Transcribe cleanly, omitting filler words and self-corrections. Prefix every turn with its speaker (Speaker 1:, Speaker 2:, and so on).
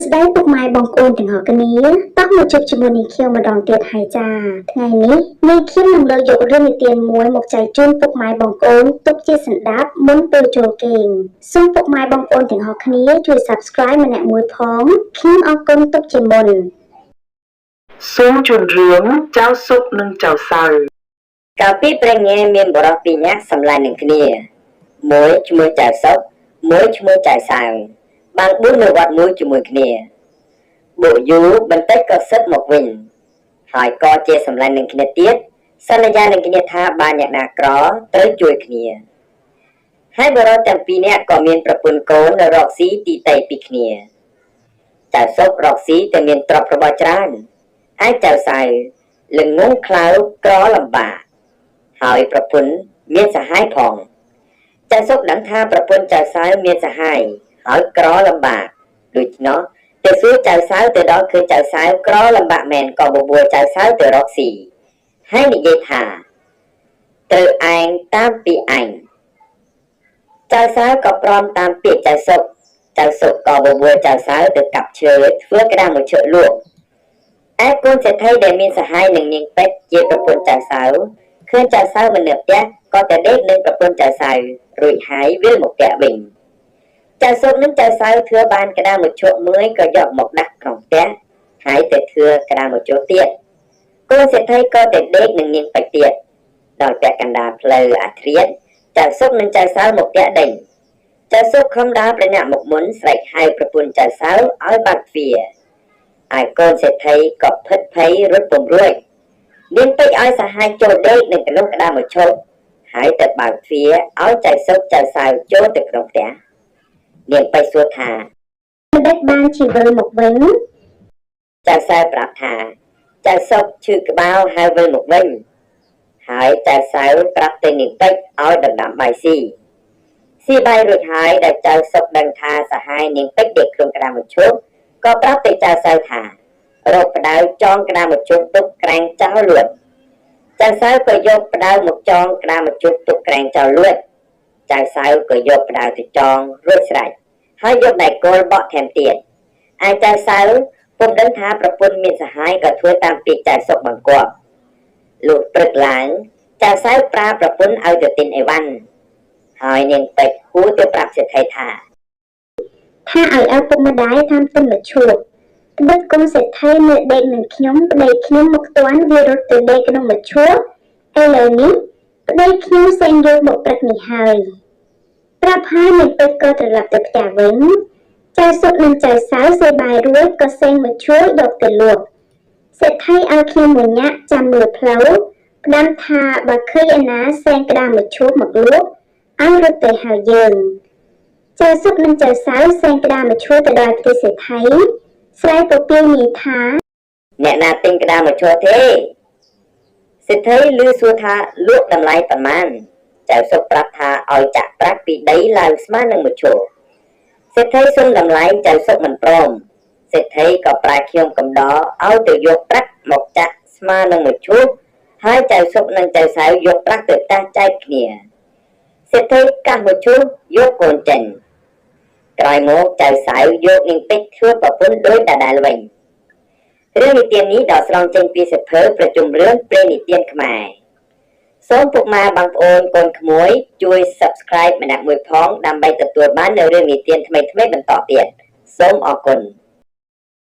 Speaker 1: ស្ដីពុកម៉ែបងប្អូនទាំងអស់គ្នាតោះមកជួបជាមួយនាងខ្ញុំម្ដងទៀតហើយចាថ្ងៃនេះនាងខ្ញុំនឹងលើកយករឿងនិទានមួយមកចែកជូនពុកម៉ែបងប្អូនទុកជាសន្តាប់មុនពេលចូលគេងសូមពុកម៉ែបងប្អូនទាំងអស់គ្នាជួយ Subscribe ម្នាក់មួយផងខ្ញុំអរគុណទុកជាមុន
Speaker 2: សូមជូនរឿងចៅសុកនិងចៅសៅ
Speaker 3: កាលពីព្រះញ៉ែមានបរិសុទ្ធពីរនាក់សម្លាញ់នឹងគ្នាមួយឈ្មោះចៅសុកមួយឈ្មោះចៅសៅបានបួសនៅវត្តមួយជាមួយគ្នាបុយូរបន្តិចក៏សិតមកវិញហើយក៏ជាសម្លាញ់នឹងគ្នាទៀតសន្យានឹងគ្នាថាបានអ្នកណាក្រត្រូវជួយគ្នាហើយបរិសុទ្ធទាំងពីរនាក់ក៏មានប្រពន្ធកូននៅរកស៊ីទីតីពីគ្នាចៅសុករកស៊ីតែមានទ្រព្យរបស់ច្រើនឯចៅសៅល្ងងខ្លៅក្រលំបាកហើយប្រពន្ធមានសហាយផងចៅសុកដឹងថាប្រពន្ធចៅសៅមានសហាយហើយក្រលំបាកដូច្នោះទៅសួរចៅសៅទៅដល់ឃើញចៅសៅក្រលំបាកមែនក៏បបួលចៅសៅទៅរកស៊ីហើយនិយាយថាត្រូវឯងតាមពីឯងចៅសៅក៏ព្រមតាមពាក្យចៅសុកក៏បបួលចៅសៅទៅកាប់ឈើធ្វើក្តារមួយឈើលក់ឯកូនសេដ្ឋីដែលមានសហាយនឹងនាងពេជ្រជាប្រពន្ធចៅសៅឃើញចៅសៅមិននៅផ្ទះក៏ទៅដេកនឹងប្រពន្ធចៅសៅរួចហើយវិលមកផ្ទះវិញចៅសុកនឹងចៅសៅធ្វើបានក្តារមួយឈក់មួយក៏យកមកដាក់ក្នុងផ្ទះហើយទៅធ្វើក្តារមួយឈក់ទៀតកូនសេដ្ឋីក៏ទៅដេកនឹងនាងពេជ្រទៀតដល់ពាក់កណ្ដាលផ្លូវអាធ្រាត្រចៅសុកនិងចៅសៅមកផ្ទះដេញចៅសុកខំដើរប្រញាប់មកមុនស្រែកហៅប្រពន្ធចៅសៅឲ្យបើកទ្វារហើយកូនសេដ្ឋីក៏ភិតភ័យរត់ពុំរួចនាងពេជ្រឲ្យសហាយចូលដេកនឹងក្នុងក្តារមួយឈប់ហើយទៅបើកទ្វារឲ្យចៅសុកចៅសៅចូលទៅក្នុងផ្ទះនាងពេជ្រសួរថា
Speaker 1: មិនដេចបានជីវិលមកវិញ
Speaker 3: ចៅសៅប្រាប់ថាចៅសុកឈឺក្បាលហើយវិលមកវិញហើយចៅសៅប្រាប់ទៅនាងពេជ្រឲ្យដណ្ដើមបាយស៊ីបាយរួចហើយដល់ចៅសុកដឹងថាសហាយនាងពេជ្រដេកក្នុងក្តារមួយឈប់ក៏ប្រាប់ទៅចៅសៅថារកផ្ដៅចងក្តារមួយជុំទុកក្រែងចោលលួចចៅសៅក៏យកផ្ដៅមកចងក្តារមួយជុំទុកក្រែងចោលលួចចៅសៅក៏យកផ្ដៅទៅចងរួចស្រេចហើយយកដៃគោលបក់ថែមទៀតឯចៅសៅពុំដឹងថាប្រពន្ធមានសហាយក៏ធ្វើតាមពាក្យចៅសុកបង្គាប់លុះព្រឹកឡើងចៅសៅប្រើប្រពន្ធឲ្យទៅទិញអីវ៉ាន់ហើយនាងពេជ្រហួរទៅប្រាប់សេដ្ឋីថា
Speaker 1: ឲ្យឪពុកម្ដាយតាមទិញមកឈប់ត្បិតកូនសេដ្ឋីនៅដេកនឹងខ្ញុំប្តីខ្ញុំមកទាន់វារត់ទៅដេកក្នុងមឈូសឥឡូវនេះប្តីខ្ញុំសេងយកមកព្រឹកនេះហើយប្រាប់ហើយនាងពេជ្រក៏ត្រឡប់ទៅផ្ទះវិញចៅសុកនិងចៅសៅសេបាយរួចក៏សេងមឈូសយកទៅលក់សេដ្ឋីឲ្យខ្ញុំមួយញាក់ចាំមើលផ្លូវផ្ដាំថាបើឃើញឯណាសេងក្តារមឈូសមកលក់ឲ្យរត់ទៅហៅយើងចៅសុកនិងចៅសៅសេងក្តារមឈូសទៅដល់ផ្ទះសេដ្ឋីស្រែពពាយនិយាយថា
Speaker 3: អ្នកណាទិញក្តារមកឈរទេសេដ្ឋីឮសួរថាលក់តម្លៃប៉ុន្មានចៅសុកប្រាប់ថាឲ្យចាក់ប្រាក់ពីដីឡើងស្មើនឹងមួយឈរសេដ្ឋីសុំតម្លៃចៅសុកមិនព្រមសេដ្ឋីក៏ប្រែខ្ញុំកំដរឲ្យទៅយកប្រាក់មកចាក់ស្មើនឹងមួយឈរហើយចៅសុកនិងចៅសៅយកប្រាក់ទៅតាស់ចែកគ្នាសេដ្ឋីកាសមួយឈរយកកូនចេញក្រោយមកចៅសៅយកនាងពេជ្រធ្វើប្រពន្ធដោយដដែលវិញរឿងនិទាននេះដកស្រង់ចេញពីសៀវភៅប្រជុំរឿងព្រេងនិទានខ្មែរសូមពុកម៉ែបងប្អូនកូនក្មួយជួយ Subscribe ម្នាក់មួយផងដើម្បីទទួលបាននូវរឿងនិទានថ្មីៗបន្តទៀតសូមអរគុណ